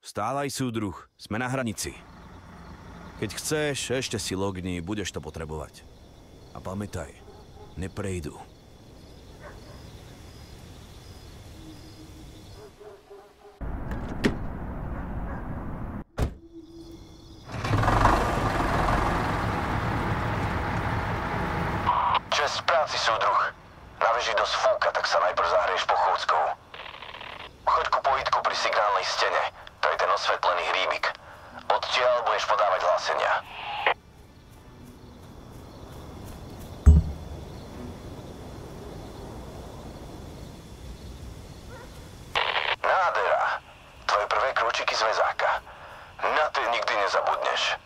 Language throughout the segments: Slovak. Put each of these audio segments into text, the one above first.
Vstávaj, súdruh, sme na hranici. Keď chceš, ešte si logni, budeš to potrebovať. A pamätaj, neprejdu. Česť práci, súdruh. Na veži dosť fúka, tak sa najprv zahrieš pochôdzkou. Choď ku pojitku pri signálnej stene. To je ten osvetlený hríbik. Odtiaľ budeš podávať hlásenia. Nádhera. Tvoje prvé krôčiky z väzáka. Na to nikdy nezabudneš.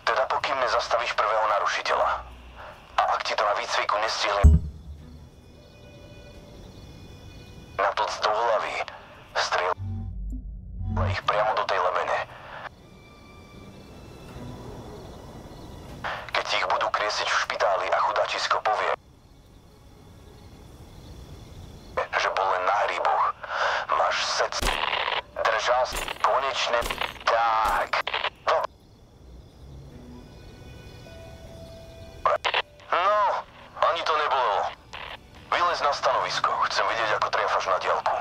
Teda pokým nezastavíš prvého narušiteľa. A ak ti to na výcviku nestihli natlc do hlavy, strieľaj ich priamo do tej lebene. Keď ti ich budú kriesiť v špitáli a chudáčisko povie, že bol len na hríboch, máš sec. Držal si konečne tak. No, ani to nebolo. Vylez na stanovisko. Chcem vidieť, ako triafaš na diaľku.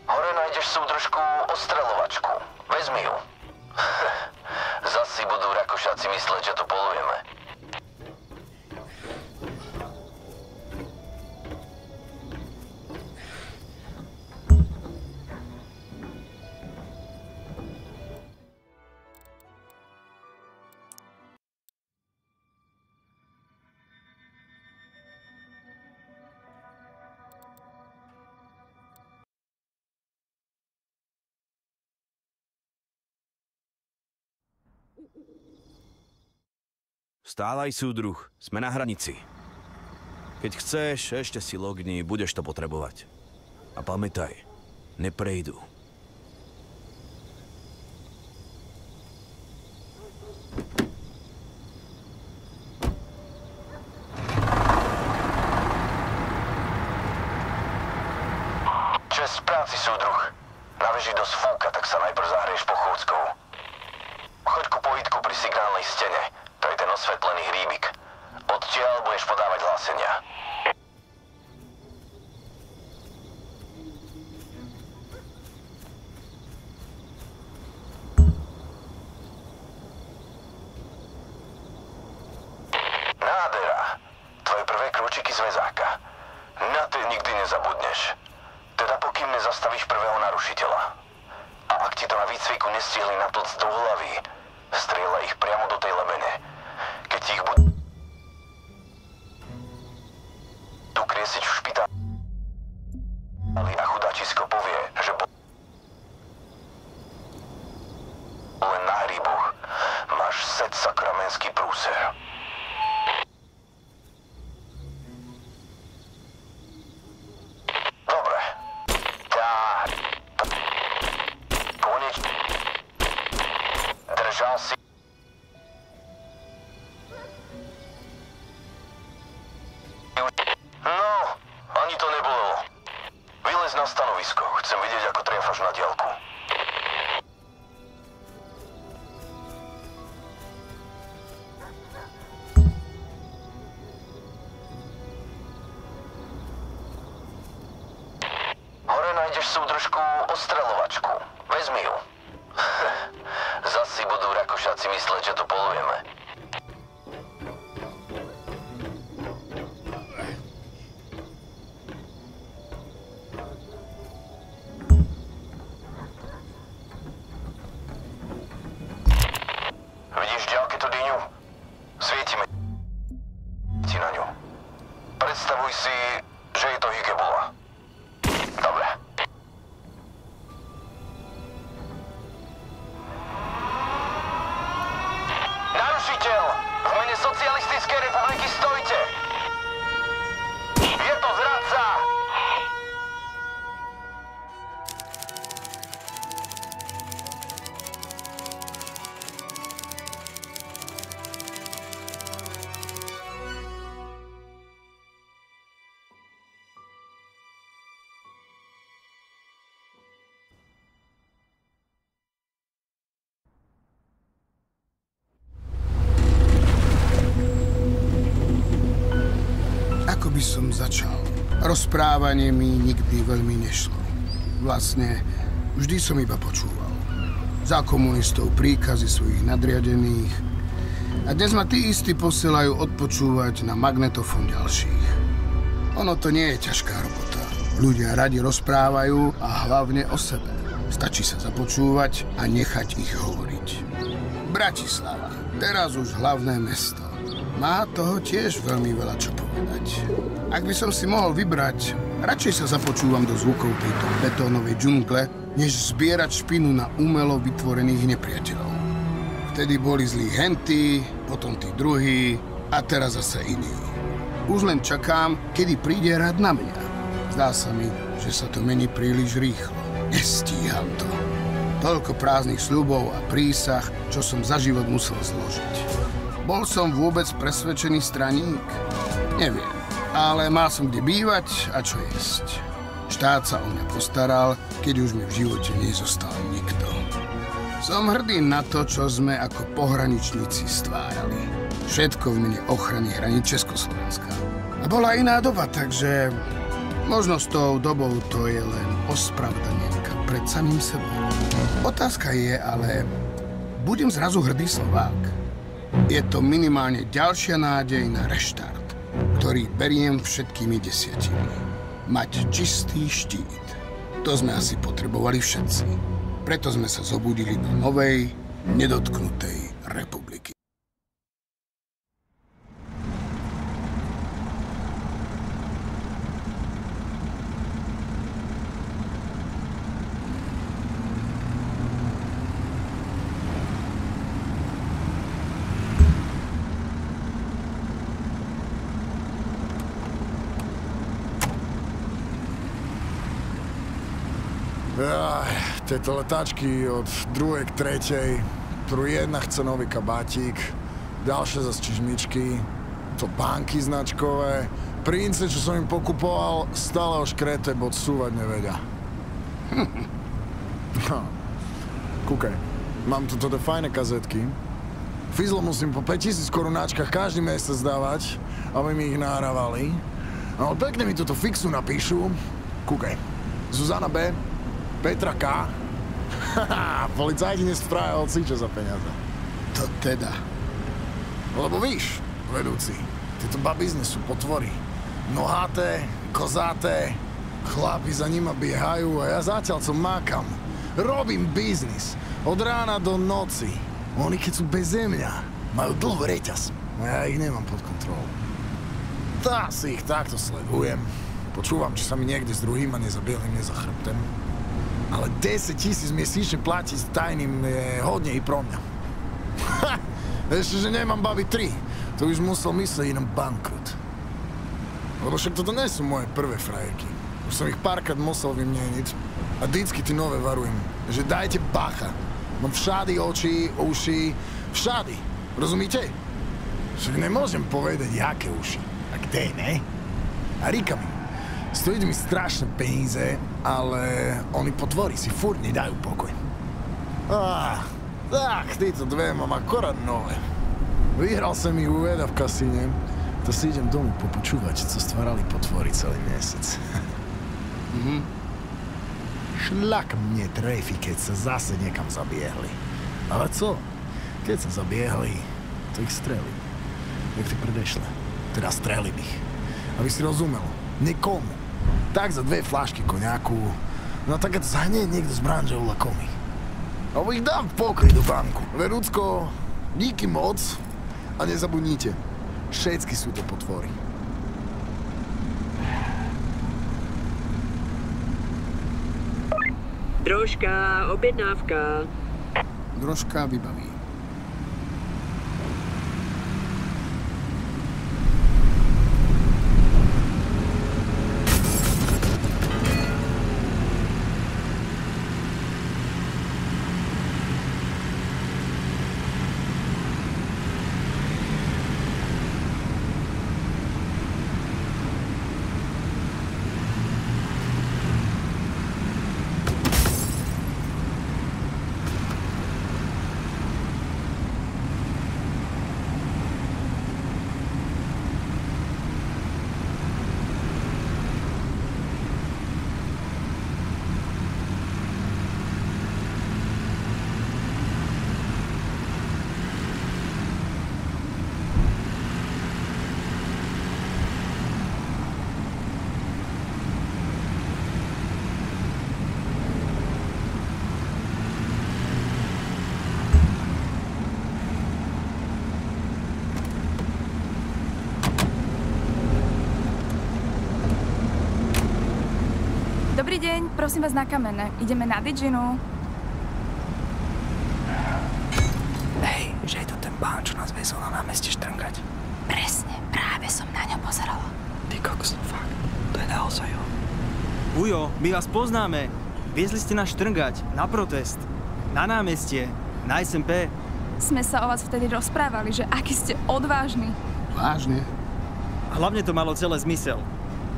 Hore nájdeš súdržku ostreľovačku. Vezmi ju. Zas si budú Rakošáci mysleť, že to polujeme. Vstávaj, súdruh, sme na hranici. Keď chceš, ešte si logni, budeš to potrebovať. A pamätaj, neprejdu. Česť práci, súdruh. Na veži dosť fúka, tak sa najprv zahrieš pochôdzkou. Choď ku pojitku pri signálnej stene. To je ten osvetlený hríbik. Odtiaľ budeš podávať hlásenia. Nádhera. Tvoje prvé krôčiky z väzáka. Na to nikdy nezabudneš. Teda pokým nezastavíš prvého narušiteľa. A ak ti to na výcviku nestihli natlc do hlavy, strieľaj ich priamo do tej lebene. Keď ti ich budú kriesiť v špitáli a chudáčisko povie, že bol len na hríboch, máš sec sakramenský prúser. Dobre. Tak. Konečne. Držal si. No, ani to nebolo. Vylez na stanovisko. Chcem vidieť, ako triafaš na diaľku. Hore nájdeš súdržku ostreľovačku. Vezmi ju. Zas si budú Rakošáci mysleť, že to polujeme. Vidíš v ďalke tú dyňu? Svietime ti na ňu. Predstavuj si, že je to Hygebola. Dobre. Narušiť by som začal? Rozprávanie mi nikdy veľmi nešlo. Vlastne, vždy som iba počúval. Za komunistov príkazy svojich nadriadených. A dnes ma tí istí posielajú odpočúvať na magnetofón ďalších. Ono to nie je ťažká robota. Ľudia radi rozprávajú a hlavne o sebe. Stačí sa započúvať a nechať ich hovoriť. Bratislava, teraz už hlavné mesto. Má toho tiež veľmi veľa čo povedať. Ak by som si mohol vybrať, radšej sa započúvam do zvukov tejto betónovej džungle, než zbierať špinu na umelo vytvorených nepriateľov. Vtedy boli zlí henty, potom tí druhí a teraz zase iní. Už len čakám, kedy príde rad na mňa. Zdá sa mi, že sa to mení príliš rýchlo. Nestíham to. Toľko prázdnych sľubov a prísah, čo som za život musel zložiť. Bol som vôbec presvedčený straník? Neviem, ale mal som kde bývať a čo jesť. Štát sa o mňa postaral, keď už mi v živote nezostal nikto. Som hrdý na to, čo sme ako pohraničníci stvárali. Všetko v mene ochrany hraníc Československa. A bola iná doba, takže možno s tou dobou to je len ospravedlnenka pred samým sebou. Otázka je, ale budem zrazu hrdý Slovák? Je to minimálne ďalšia nádej na reštart, ktorý beriem všetkými 10. Mať čistý štít. To sme asi potrebovali všetci. Preto sme sa zobudili do novej, nedotknutej republiky. Tieto letáčky od 2. k 3. Ktorú jedna chce nový kabátik, ďalšia zase čižmičky, to banky značkové, prince, čo som im pokupoval, stále oškrete, bod súvať nevedia. Kúkaj, mám tu toto fajné kazetky. Fizlo musím po 5000 korunáčkach každý mesiac dávať, aby mi ich nahrávali. No pekne mi toto fixu napíšu. Kúkaj, Zuzana B., Petra K. Policajti nestrája hocičo za peniaze. To teda. Lebo víš, vedúci, tieto babizne sú potvory. Nohaté, kozáté, chlapi za nima biehajú a ja zatiaľ co mákam. Robím biznis od rána do noci. Oni keď sú beze mňa, majú dlhú reťaz. A ja ich nemám pod kontrolou. Tá si ich takto sledujem. Počúvam, či sa mi niekde s druhým a nezabiehli mne za chrbtem. Ale 10 000 měsíčne platiť s tajným je hodne i pro mňa. Ha! Ešte, že nemám babi 3. To už musel myslieť na bankrut. Lebo však toto nie sú moje prvé frajerky. Už som ich párkrát musel vymieniť. A vždycky ty nové varujem, že dajte bacha. Mám všady oči, uši, všady. Rozumíte? Však nemôžem povedať, jaké uši. A kde, ne? A Rika mi. Stojí mi strašné peníze, ale oni potvorí si furt nedajú pokoj. Tak, títo dve mám akorát nové. Vyhral som ich u Eda v kasíne, to si idem domů popočúvať, co stvárali potvory celý mesiac. Šlak mne trefi, keď sa zase niekam zabiehli. Ale co? Keď sa zabiehli, to ich strelím. Jak ty predešle. Teda strelím ich. Aby si rozumel. Nikomu. Tak za 2 flášky koňaku. No tak za hneď niekto z branže ulakomí. Alebo ich dám v pokry do banku. Verúcko, díky moc a nezabudnite. Všetky sú to potvory. Drožka, objednávka. Drožka vybaví. Dobrý deň, prosím vás na kamene. Ideme na Diginu. Hej, že je to ten pán, čo nás viezol na námestie štrngať. Presne, práve som na ňo pozerala. Ty kokos, fakt. To je naozaj ho. Ujo, my vás poznáme. Viezli ste nás štrngať, na protest, na námestie, na SMP. Sme sa o vás vtedy rozprávali, že aký ste odvážni. Vážne? Hlavne to malo celé zmysel.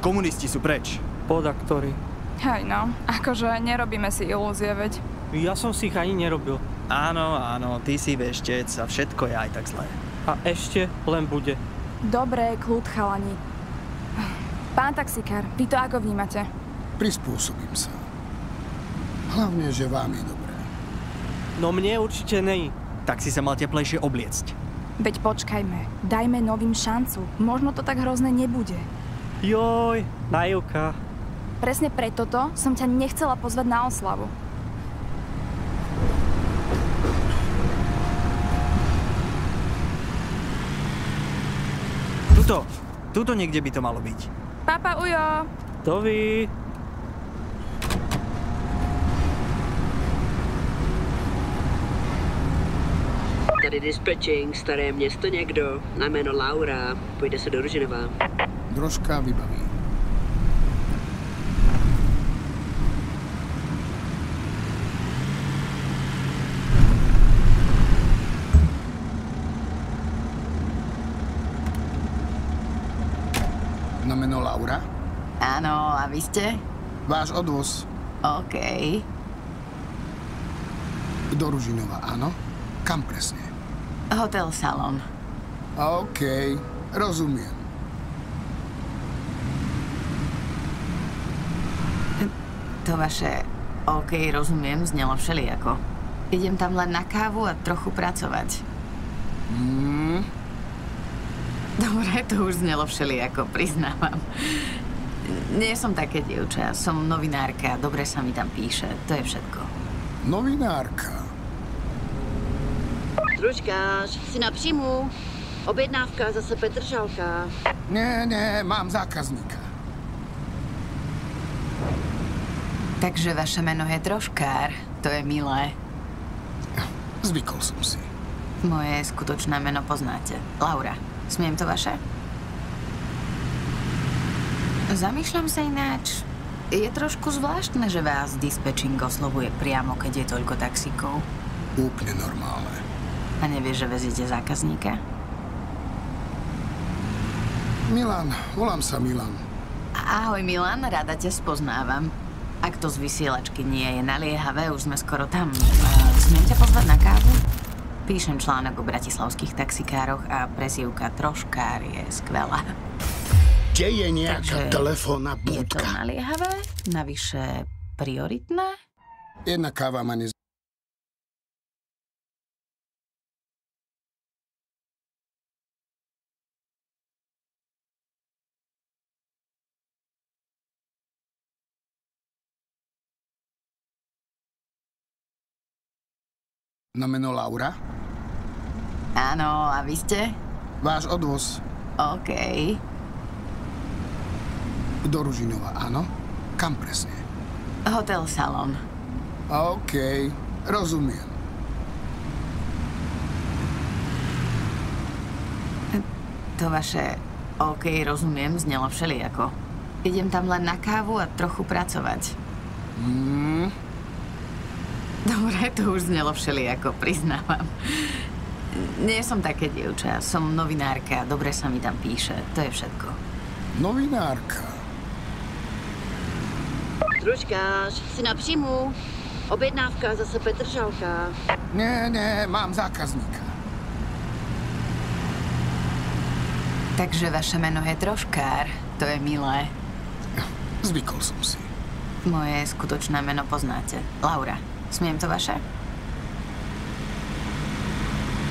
Komunisti sú preč. Podaktori. Hej no, akože nerobíme si ilúzie, veď. Ja som si ich ani nerobil. Áno, ty si veštec a všetko je aj tak zlé. A ešte len bude. Dobre, kľud, chalani. Pán taxikár, vy to ako vnímate? Prispôsobím sa. Hlavne, že vám je dobré. No mne určite nej. Tak si sa mal teplejšie obliecť. Veď počkajme, dajme novým šancu. Možno to tak hrozné nebude. Joj, Najúka. Presne preto som ťa nechcela pozvať na oslavu. Tuto niekde by to malo byť. Papa Ujo! Dovi. Tady dispatching, staré město někdo, na jméno Laura, pojďte se do Ružinova. Drožka vybaví. Na meno Laura? Áno, a vy ste? Váš odvoz. OK. Do Ružinova, áno? Kam presne? Hotel Salon. OK, rozumiem. To vaše OK, rozumiem, znelo všelijako. Idem tam len na kávu a trochu pracovať. Dobre, to už znelo všelijako, priznávam. Nie som také dievča, som novinárka, dobre sa mi tam píše, to je všetko. Novinárka. Družkář, si na příjmu. Objednávka zase Petržalka. Nie, mám zákazníka. Takže vaše meno je Drožkár, to je milé. Zvykol som si. Moje skutočné meno poznáte. Laura. Smiem to vaše? Zamýšľam sa ináč. Je trošku zvláštne, že vás dispečing oslovuje priamo, keď je toľko taxíkov. Úplne normálne. A nevie, že veziete zákazníka? Milan, volám sa Milan. Ahoj Milan, rada ťa spoznávam. Ak to z vysielačky nie je naliehavé, už sme skoro tam. Smiem ťa pozvať na kávu? Píšem článok o bratislavských taxikároch a prezývka Drožkár je skvelá. Kde je nejaká telefónna Je to budka? naliehavé? Navyše prioritné? Jedna káva ma Na meno Laura? Áno, a vy ste? Váš odvoz. OK. Do Ružinova, áno? Kam presne? Hotel Salon. OK, rozumiem. To vaše OK, rozumiem, znelo všelijako. Idem tam len na kávu a trochu pracovať. Dobre, to už znelo všelijako, priznávam. Nie som také dievča, som novinárka, dobre sa mi tam píše, to je všetko. Novinárka. Družkář, si na příjmu. Objednávka zase Petržalka. Nie, mám zákazníka. Takže vaše meno je Drožkár, to je milé. Zvykol som si. Moje skutočné meno poznáte. Laura. Smiem to vaše?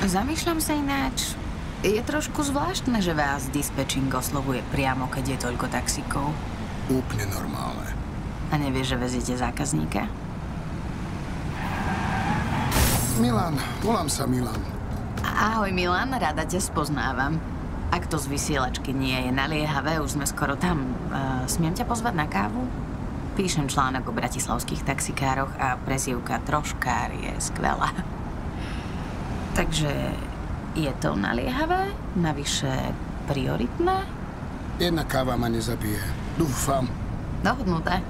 Zamýšľam sa ináč. Je trošku zvláštne, že vás dispečing oslovuje priamo, keď je toľko taxíkov. Úplne normálne. A nevie, že veziete zákazníka? Milan, volám sa Milan. Ahoj Milan, rada ťa spoznávam. Ak to z vysielačky nie je naliehavé, už sme skoro tam. Smiem ťa pozvať na kávu? Píšem článok o bratislavských taxikároch a prezývka Troškár je skvelá. Takže je to naliehavé? Navyše prioritné? Jedna káva ma nezabije. Dúfam. Dohodnuté.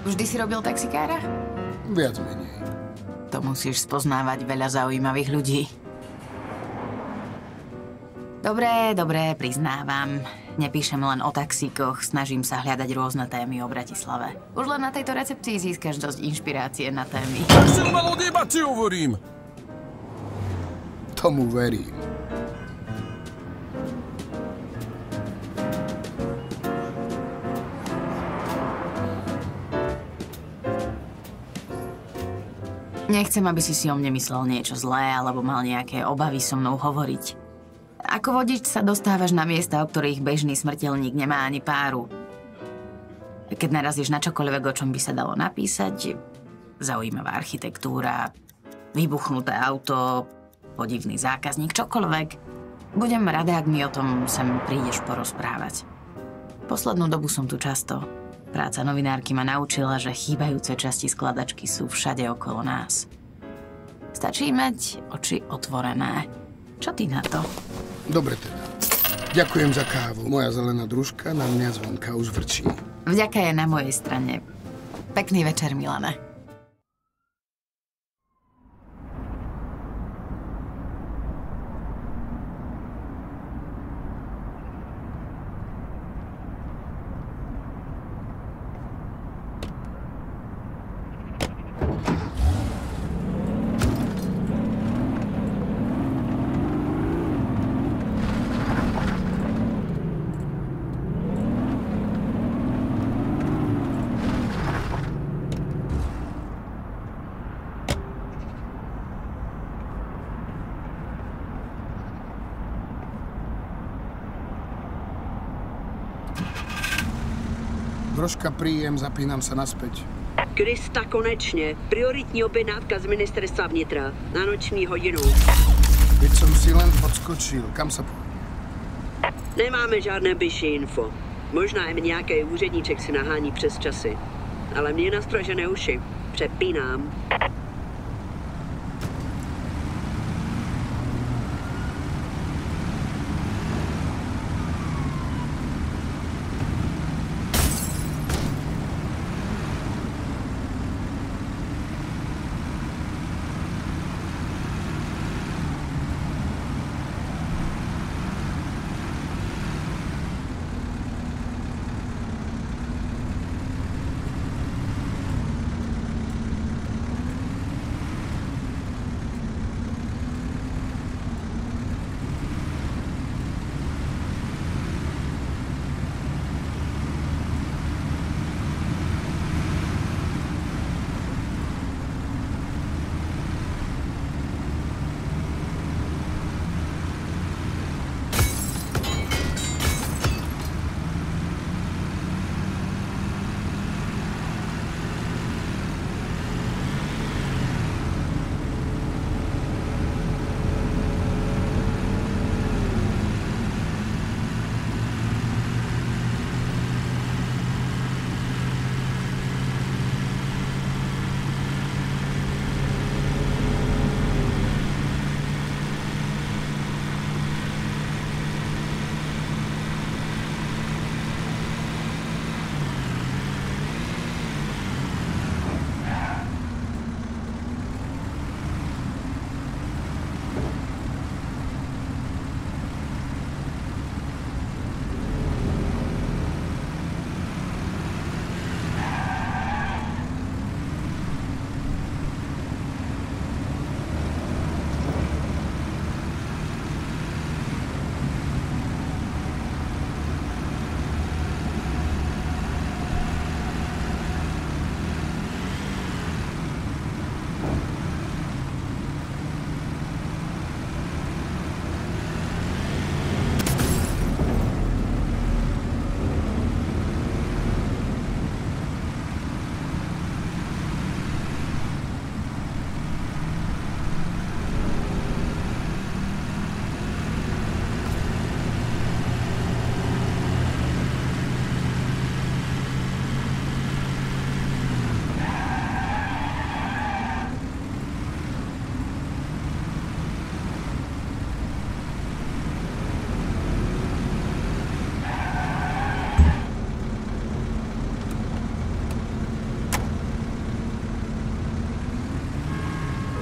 Vždy si robil taxikára? Viac menej. To musíš spoznávať veľa zaujímavých ľudí. Dobre, priznávam. Nepíšem len o taxíkoch, snažím sa hľadať rôzne témy o Bratislave. Už len na tejto recepcii získaš dosť inšpirácie na témy. Tak si mal odjebať, ti hovorím. Tomu verím. Nechcem, aby si o mne myslel niečo zlé alebo mal nejaké obavy so mnou hovoriť. Ako vodič sa dostávaš na miesta, o ktorých bežný smrteľník nemá ani páru. Keď narazíš na čokoľvek, o čom by sa dalo napísať, zaujímavá architektúra, vybuchnuté auto, podivný zákazník, čokoľvek, budem rada, ak mi o tom sem prídeš porozprávať. Poslednú dobu som tu často. Práca novinárky ma naučila, že chýbajúce časti skladačky sú všade okolo nás. Stačí mať oči otvorené. Čo ty na to? Dobre teda. Ďakujem za kávu. Moja zelená družka na mňa zvonka už vrčí. Vďaka je na mojej strane. Pekný večer, Milane. Troška príjem, zapínam sa naspäť. Krista, konečně. Prioritní objednávka z ministerstva vnitra. Na noční hodinu. Keď som si len odskočil, kam sa pôjde? Nemáme žádné bližší info. Možná jen nějaký úředníček si nahání přes časy. Ale mě nastrožené uši. Přepínám.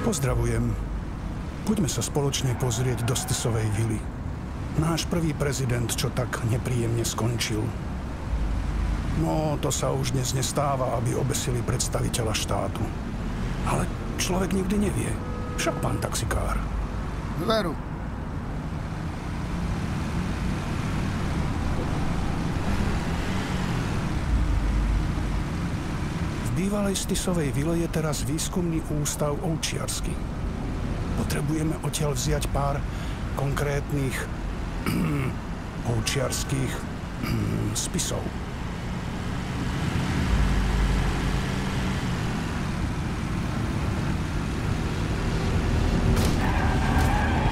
Pozdravujem. Poďme sa spoločne pozrieť do Stisovej vily. Náš prvý prezident, čo tak nepríjemne skončil. No, to sa už dnes nestáva, aby obesili predstaviteľa štátu. Ale človek nikdy nevie. Však pán taxikár. Veru. V bývalej Stisovej vile je teraz výskumný ústav ovčiarsky. Potrebujeme odtiaľ vziať pár konkrétnych ovčiarských spisov.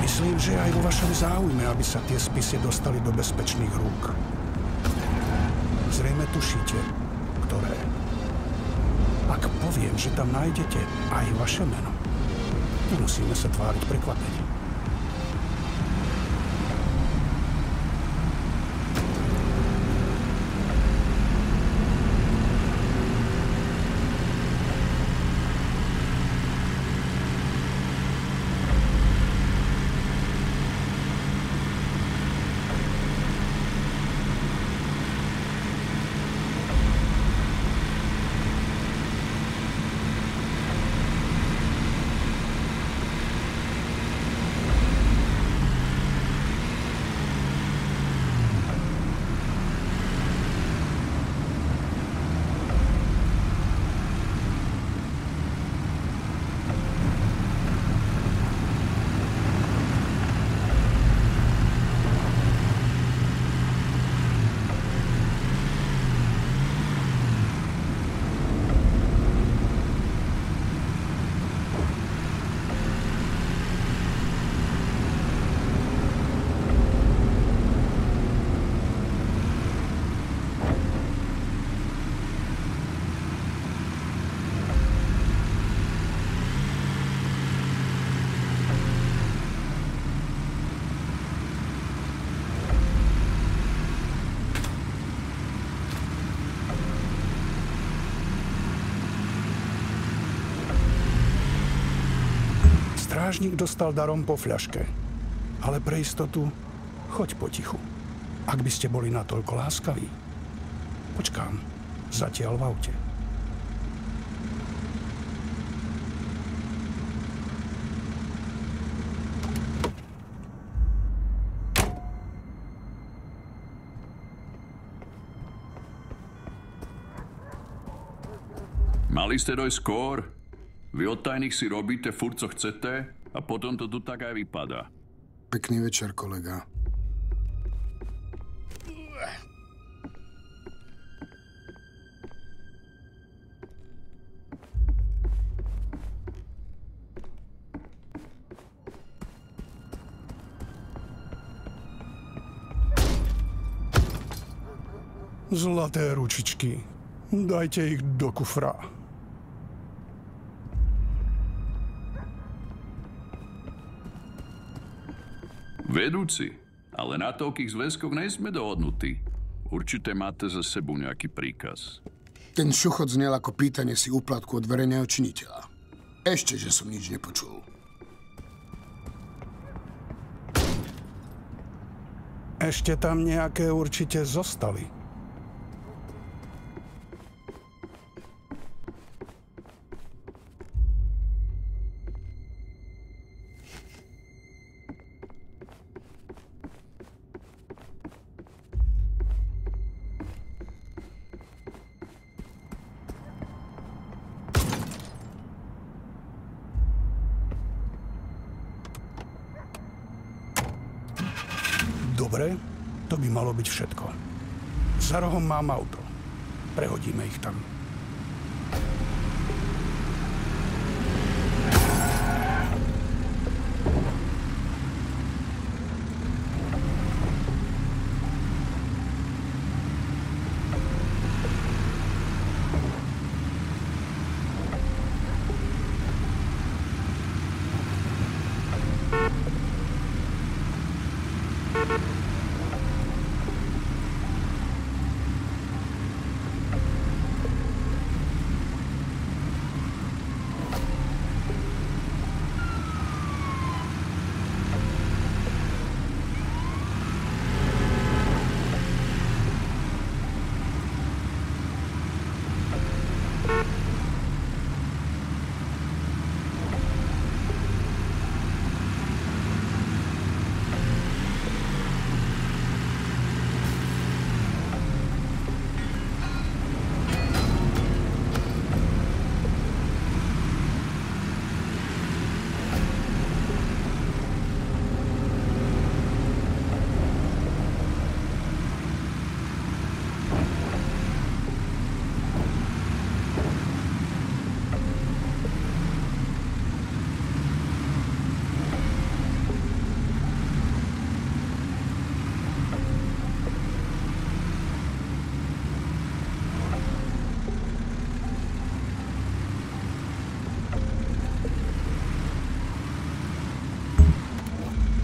Myslím, že aj vo vašom záujme, aby sa tie spisy dostali do bezpečných rúk. Zrejme tušíte, ktoré. Ak poviem, že tam nájdete aj vaše meno, nemusíme sa tváriť prekvapenie. Strážnik dostal darom po fľaške, ale pre istotu choď potichu. Ak by ste boli natoľko láskaví. Počkám, zatiaľ v aute. Mali ste dojsť skôr? Vy od tajných si robíte furt, co chcete a potom to tu tak aj vypadá. Pekný večer, kolega. Zlaté ručičky. Dajte ich do kufra. Vedúci, ale na toľkých zväzkoch nejsme dohodnutí. Určite máte za sebou nejaký príkaz. Ten šuchot znel ako pýtanie si úplatku od verejného činiteľa. Ešte, že som nič nepočul. Ešte tam nejaké určite zostali. Dobre, to by malo byť všetko. Za rohom mám auto. Prehodíme ich tam.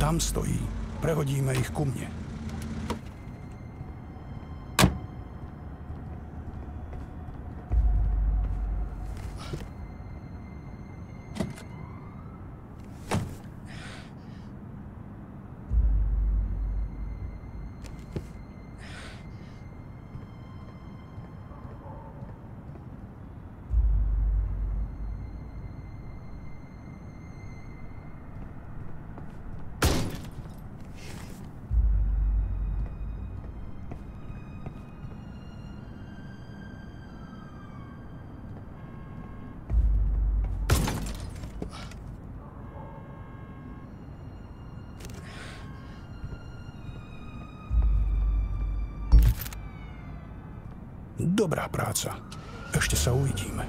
Tam stojí. Prehodíme ich ku mne. Dobrá práca. Ešte sa uvidíme.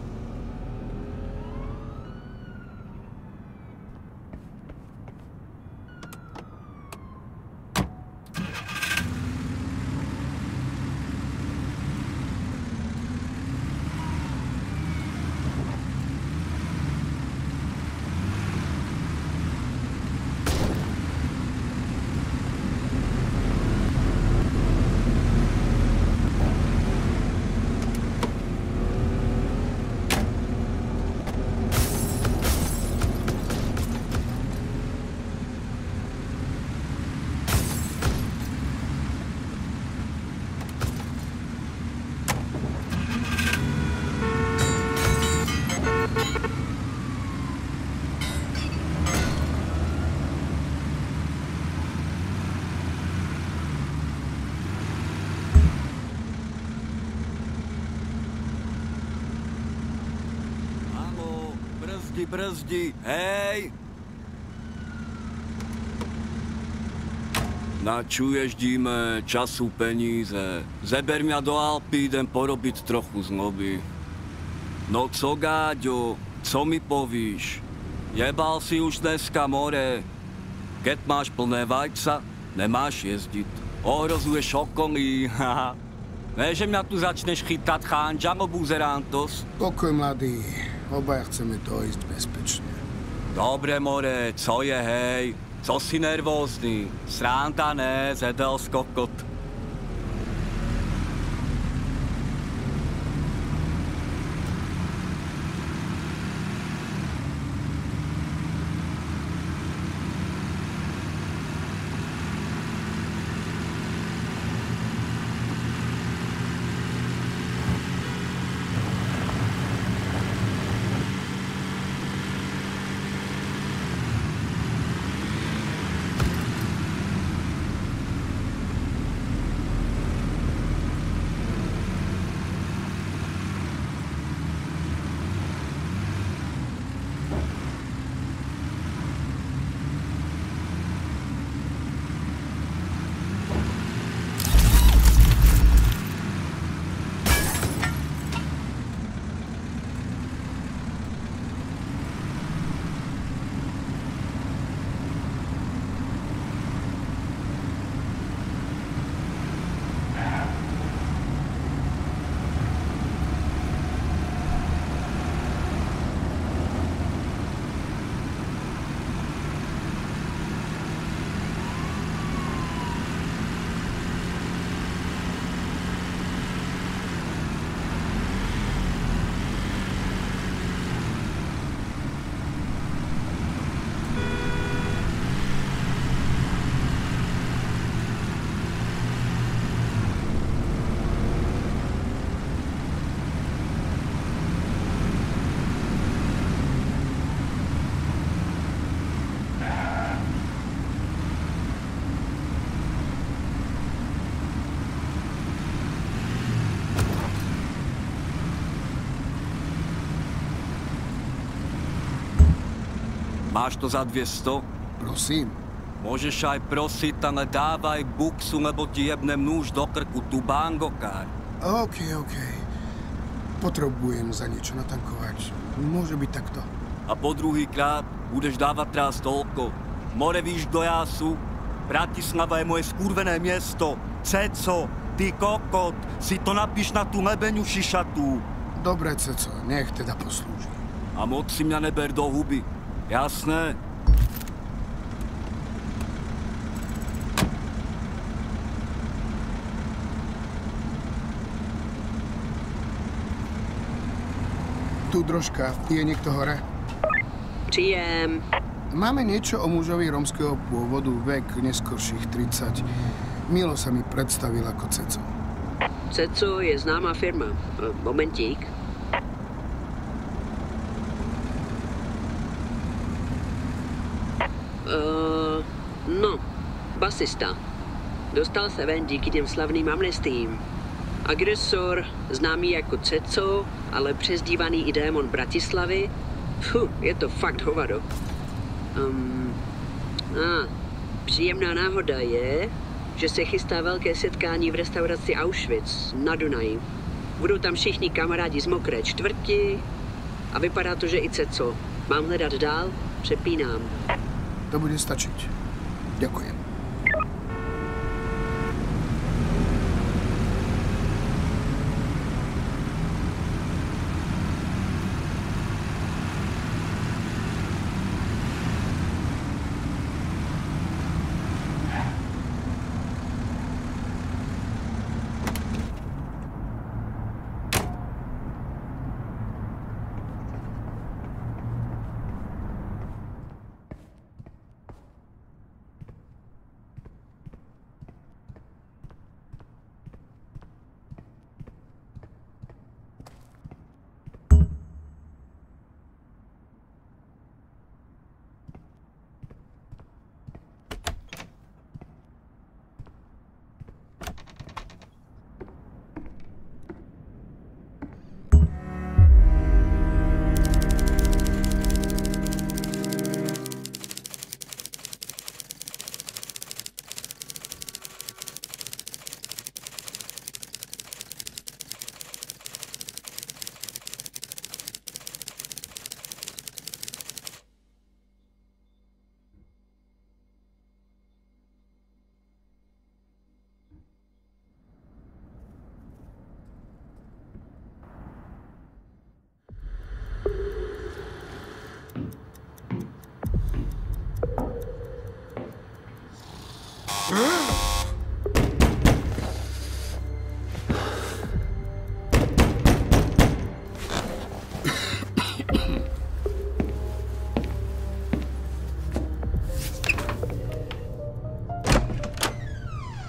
Brzdi, hej! Na čo ježdíme, času peníze. Zeber mňa do Alpy, idem porobiť trochu znoby. No co, Gáďo, co mi povíš? Jebal si už dneska more. Keď máš plné vajca, nemáš jezdiť. Ohrozuješ okolí, haha. Ne, že mňa tu začneš chytať, chánžano buzerantos. Pokoj, mladý. Obaja chceme dojsť bezpečne. Dobre, more, co je, hej? Co si nervózny? Sranda ne, zedel skokot. Máš to za 200? Prosím. Môžeš aj prosiť, ale dávaj buksu, lebo ti jebnem nůž do krku, tu bangokár. OK. Potrebujem za niečo natankovať. Môže byť takto. A po druhýkrát budeš dávať teraz toľko. More, víš, kdo ja sú? Bratislava je moje skurvené miesto. Ceco, ty kokot, si to napíš na tú lebeňu šišatú. Dobre, Ceco, nech teda poslúži. A moc si mňa neber do huby. Jasné? Tu drožka. Je niekto hore? Příjem. Máme niečo o mužovi rómskeho pôvodu, vek neskorších 30. Milo sa mi predstavil ako Ceco. Ceco je známá firma. Momentík. No, basista. Dostal se ven díky těm slavným amnestiím. Agresor, známý jako Ceco, ale přezdívaný i démon Bratislavy. Je to fakt hovado. Příjemná náhoda je, že se chystá velké setkání v restauraci Auschwitz na Dunaji. Budou tam všichni kamarádi z Mokré čtvrti a vypadá to, že i Ceco. Mám hledat dál? Přepínám. To bude stačiť. Ďakujem.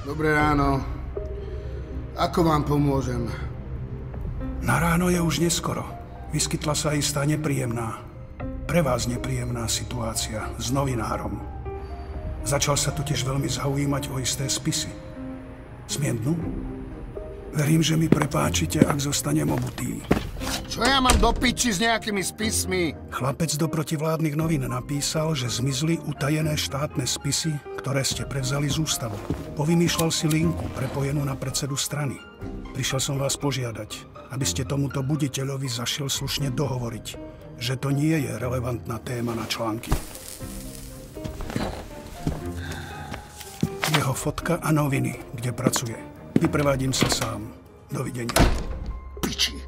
Dobré ráno. Ako vám pomôžem? Na ráno je už neskoro. Vyskytla sa istá nepríjemná, pre vás nepríjemná situácia s novinárom. Začal sa totiž veľmi zaujímať o isté spisy. Smiem dnu? Verím, že mi prepáčite, ak zostanem obutý. Čo ja mám do piči s nejakými spismi? Chlapec do protivládnych novín napísal, že zmizli utajené štátne spisy, ktoré ste prevzali z ústavu. Povymýšľal si linku prepojenú na predsedu strany. Prišiel som vás požiadať, aby ste tomuto buditeľovi zašiel slušne dohovoriť, že to nie je relevantná téma na články. Jeho fotka a noviny, kde pracuje. Vyprevádím sa sám. Dovidenia. Piči.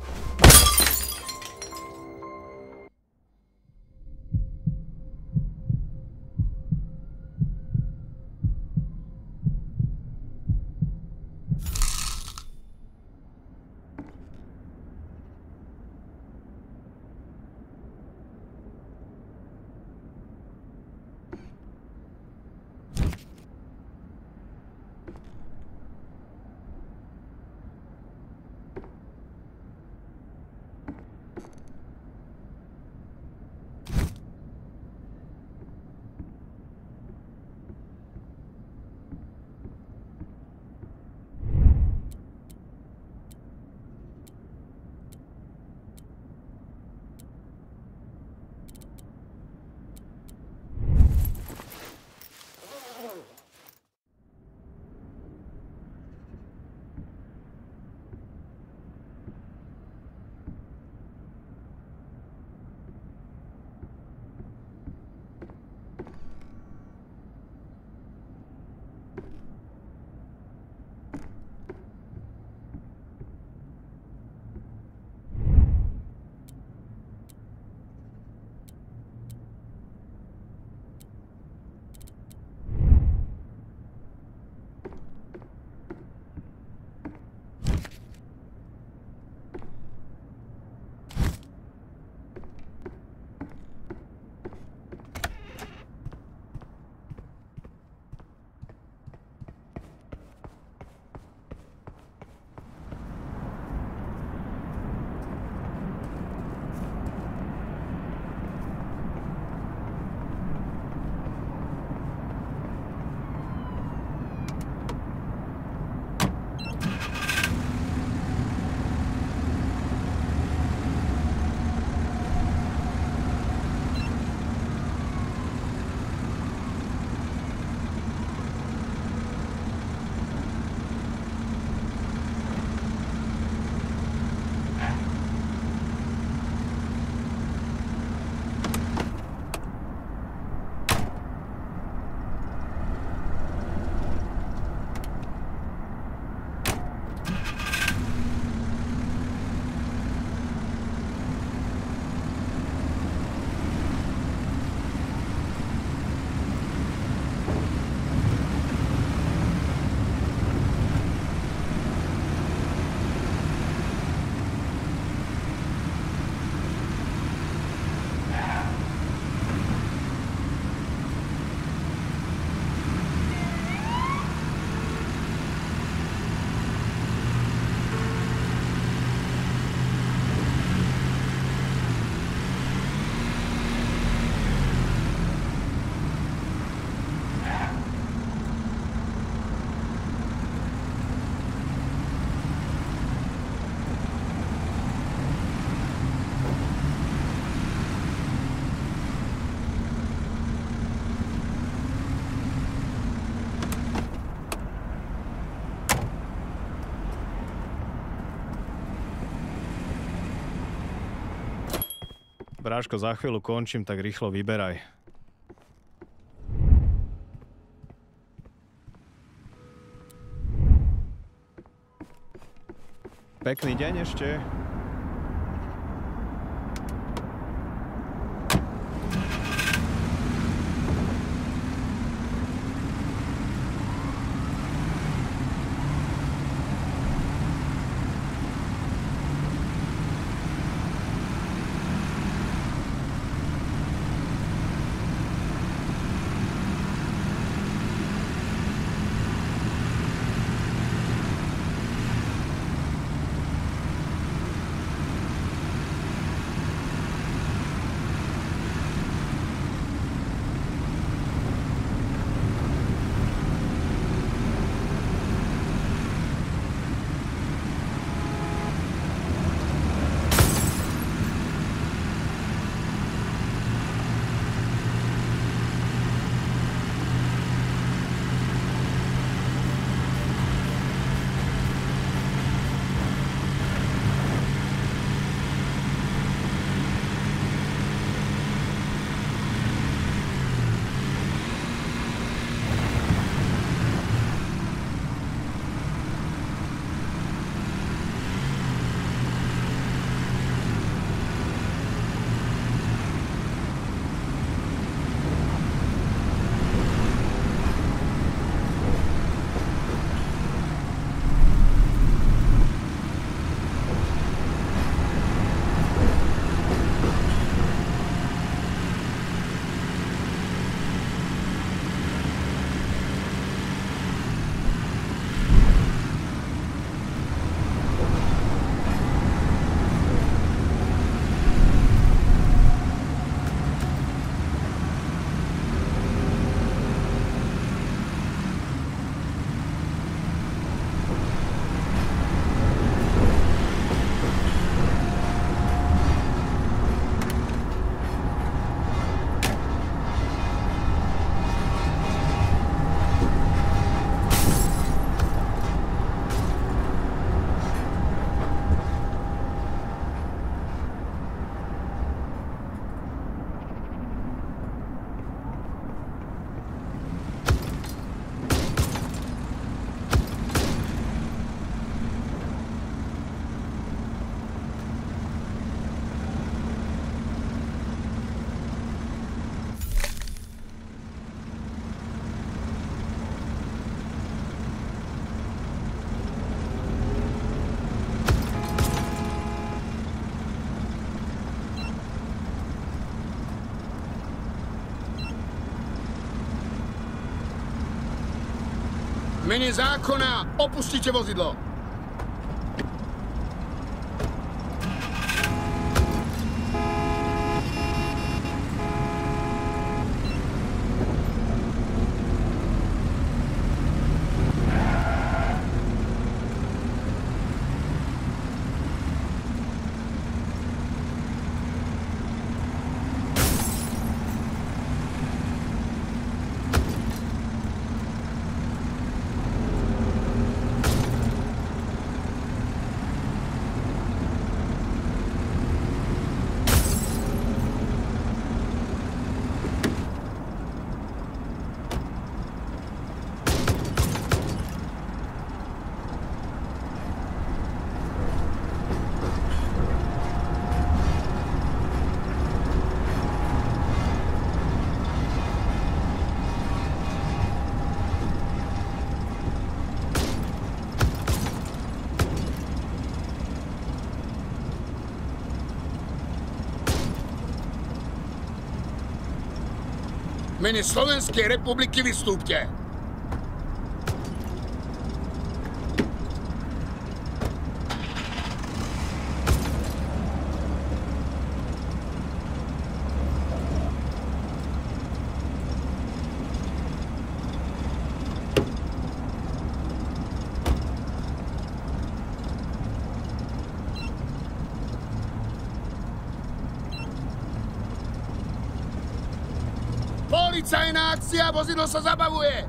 Bráško, za chvíľu končím, tak rýchlo vyberaj. Pekný deň ešte. V mene zákona opustite vozidlo. V mene Slovenskej republiky vystúpte. Policajná akcia, vozidlo sa zabavuje!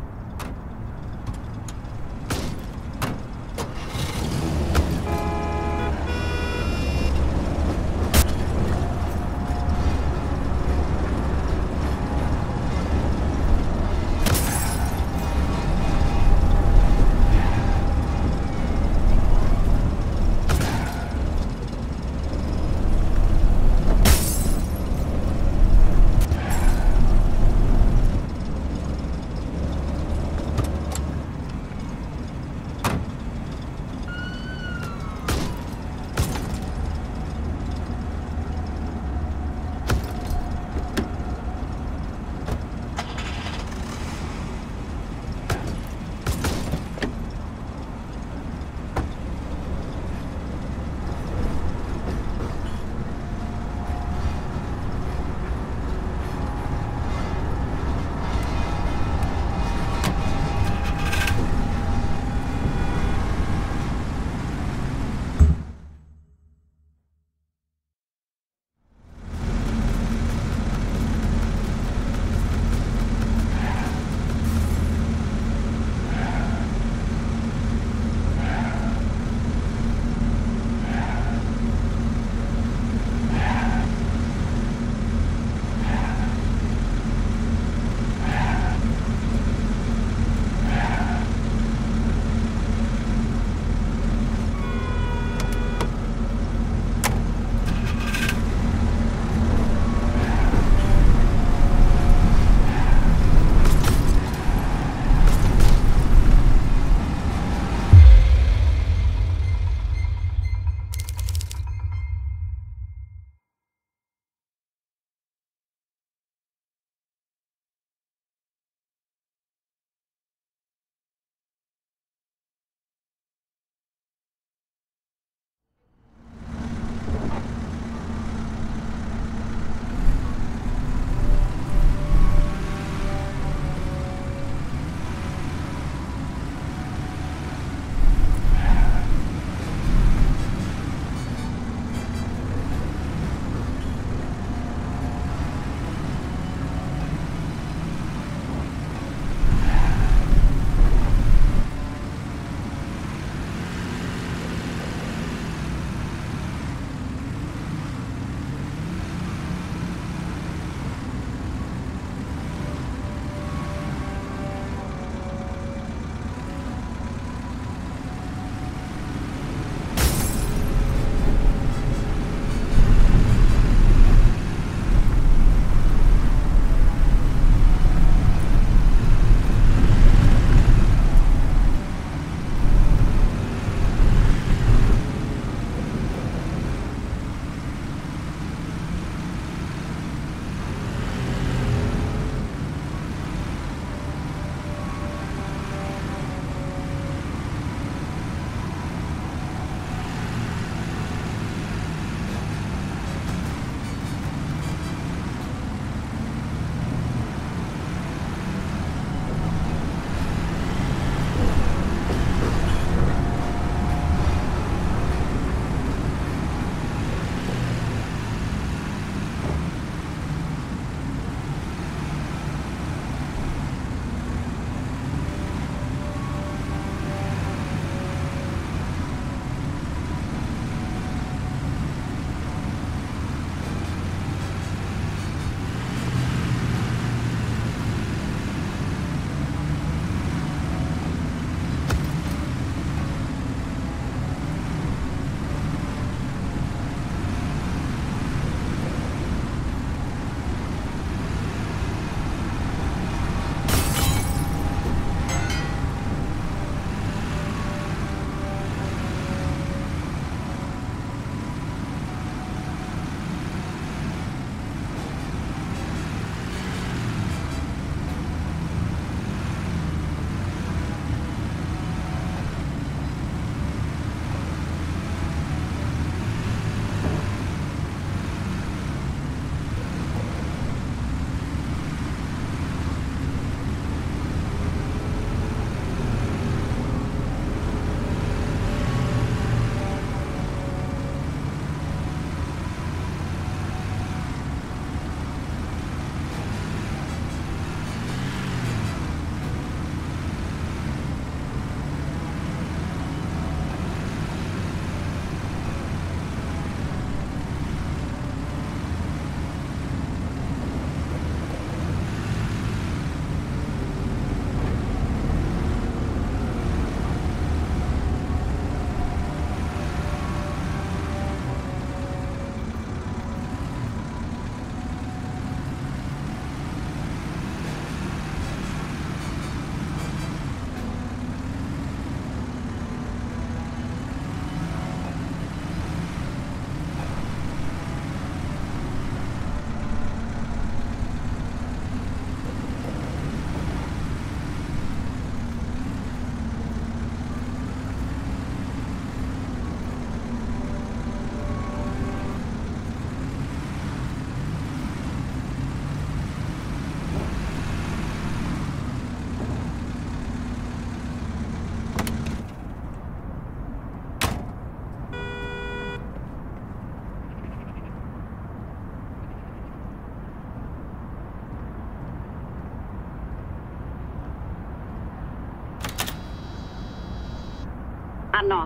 Áno.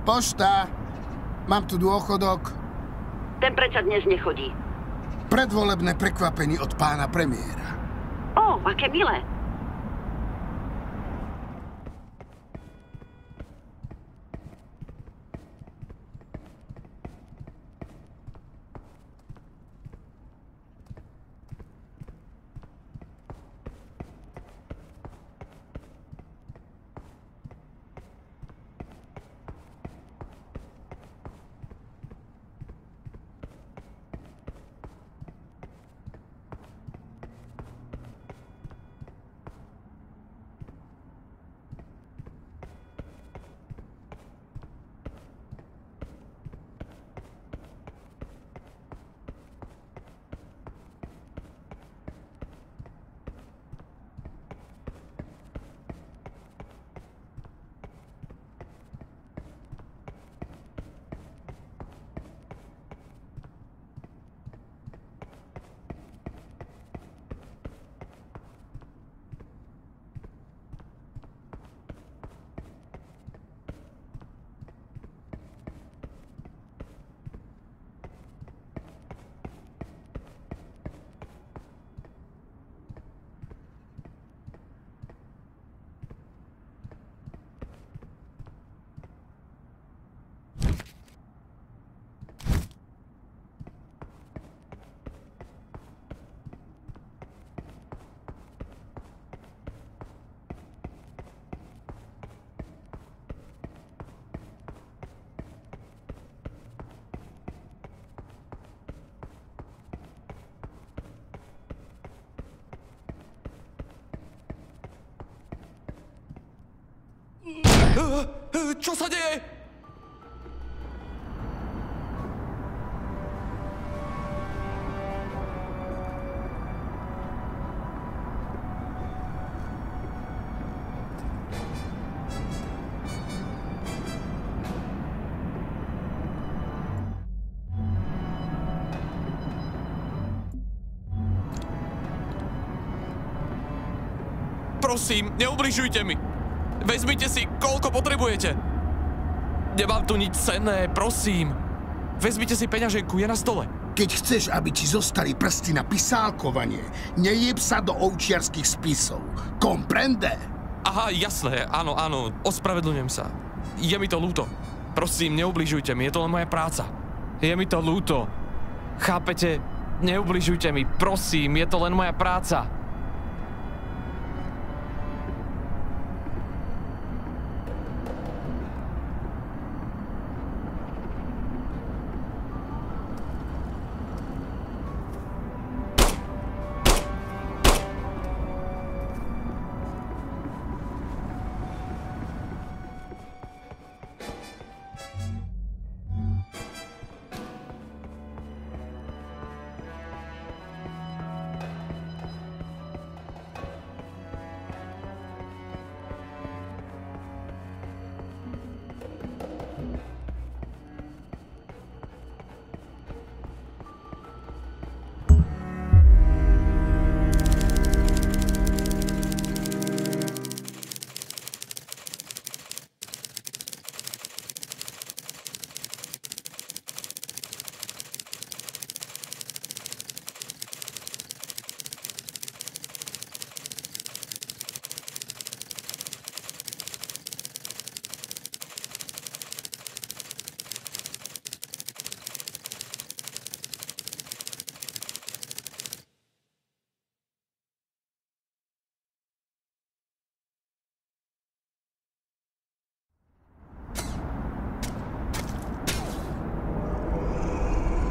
Pošta. Mám tu dôchodok. Ten predsa dnes nechodí. Predvolebné prekvapenie od pána premiéra. Ó, aké milé. Čo sa deje? Prosím, neubližujte mi. Vezmite si, koľko potrebujete. Nemám tu nič cenné, prosím. Vezmite si peňaženku, je na stole. Keď chceš, aby ti zostali prsty na pisálkovanie, nejeb sa do ovčiarských spisov. Comprende? Aha, jasné, áno, ospravedlňujem sa. Je mi to ľúto. Prosím, neubližujte mi, je to len moja práca. Je mi to ľúto. Chápete? Neubližujte mi, prosím, je to len moja práca.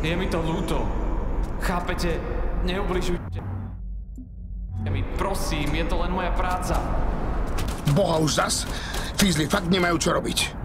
Je mi to ľúto. Chápete? Neubližujte mi. Prosím, je to len moja práca. Boha už zas? Fízli fakt nemajú čo robiť.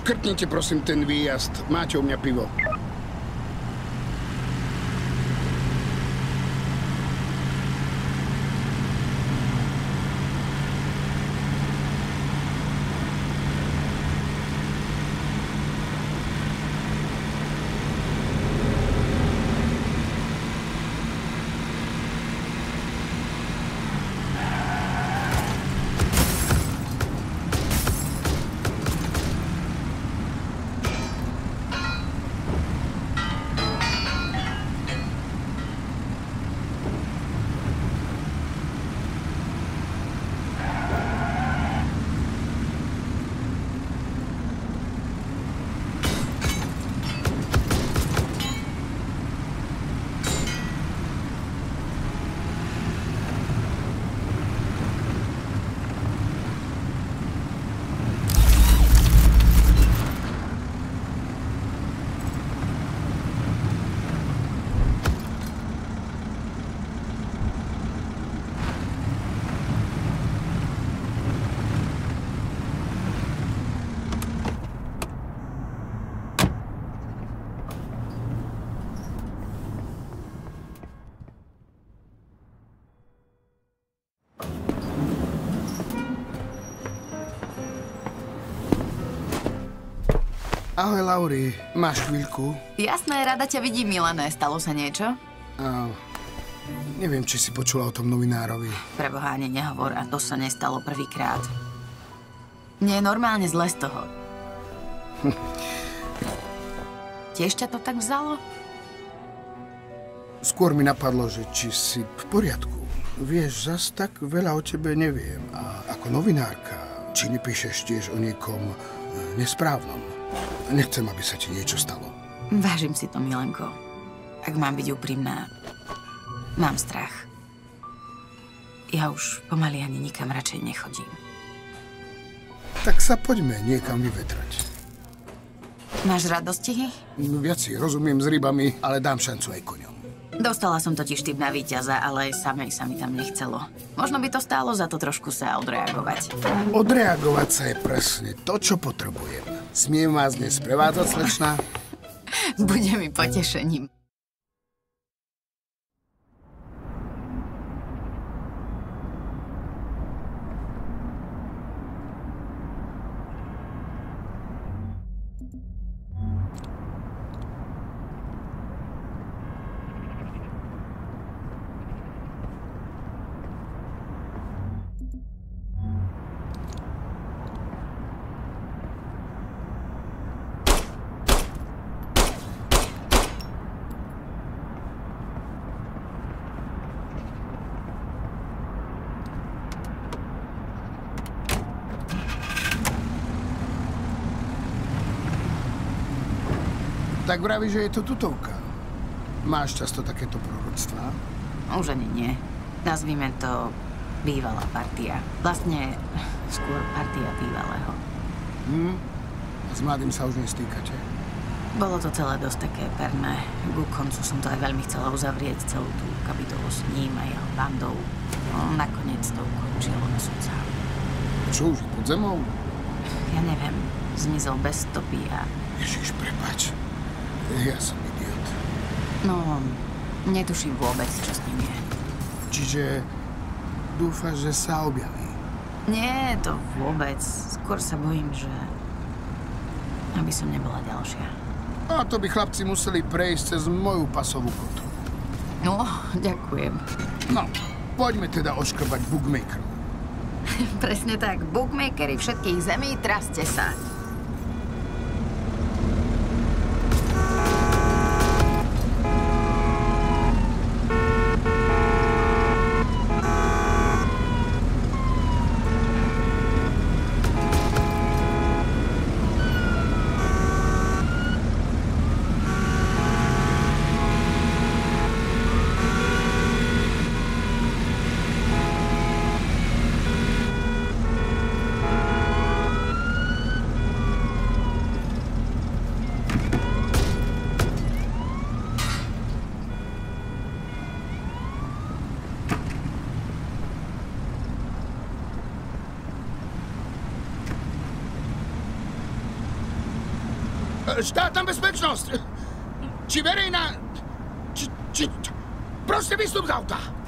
Škrtnite prosím ten výjazd. Máte u mňa pivo. Ahoj, Lauri. Máš chvíľku? Jasné, rada ťa vidím, Milane. Stalo sa niečo? Neviem, či si počula o tom novinárovi. Preboha, ani nehovor, a to sa nestalo prvýkrát. Mne je normálne zle z toho. Tiež ťa to tak vzalo? Skôr mi napadlo, že či si v poriadku. Vieš, zas tak veľa o tebe neviem. A ako novinárka, či nepíšeš tiež o niekom nesprávnom? Nechcem, aby sa ti niečo stalo. Vážim si to, Milenko. Ak mám byť úprimná, mám strach. Ja už pomaly ani nikam radšej nechodím. Tak sa poďme niekam vyvetrať. Máš radosti? Viac si rozumiem s rybami, ale dám šancu aj koňom. Dostala som totiž typ na víťaza, ale samej sa mi tam nechcelo. Možno by to stálo za to trošku sa odreagovať. Odreagovať sa je presne to, čo potrebujem. Smiem vás dnes prevádzať, slečná? Bude mi potešením. Tak vraví, že je to tutovka. Máš často takéto proroctvá? Už ani nie. Nazvime to bývalá partia. Vlastne skôr partia bývalého. S mladým sa už nestýkate? Bolo to celé dosť také perné. Ku koncu som to aj veľmi chcela uzavrieť, celú tú kapitolu s ním a jeho bandou. No, nakoniec to ukončilo na sudca. Čo už pod zemou? Ja neviem. Zmizol bez stopy a... Ježiš, prepáč. Ja som idiot. No, netuším vôbec, čo s ním je. Čiže dúfaš, že sa objaví? Nie, to vôbec. Skôr sa bojím, že... aby som nebola ďalšia. A to by chlapci museli prejsť cez moju pasovú kontrolu. No, ďakujem. No, poďme teda oškrbať bookmakerov. Presne tak. Bookmakery všetkých zemí, traste sa. Štátna bezpečnosť! Či verejná... Proste vystup z auta!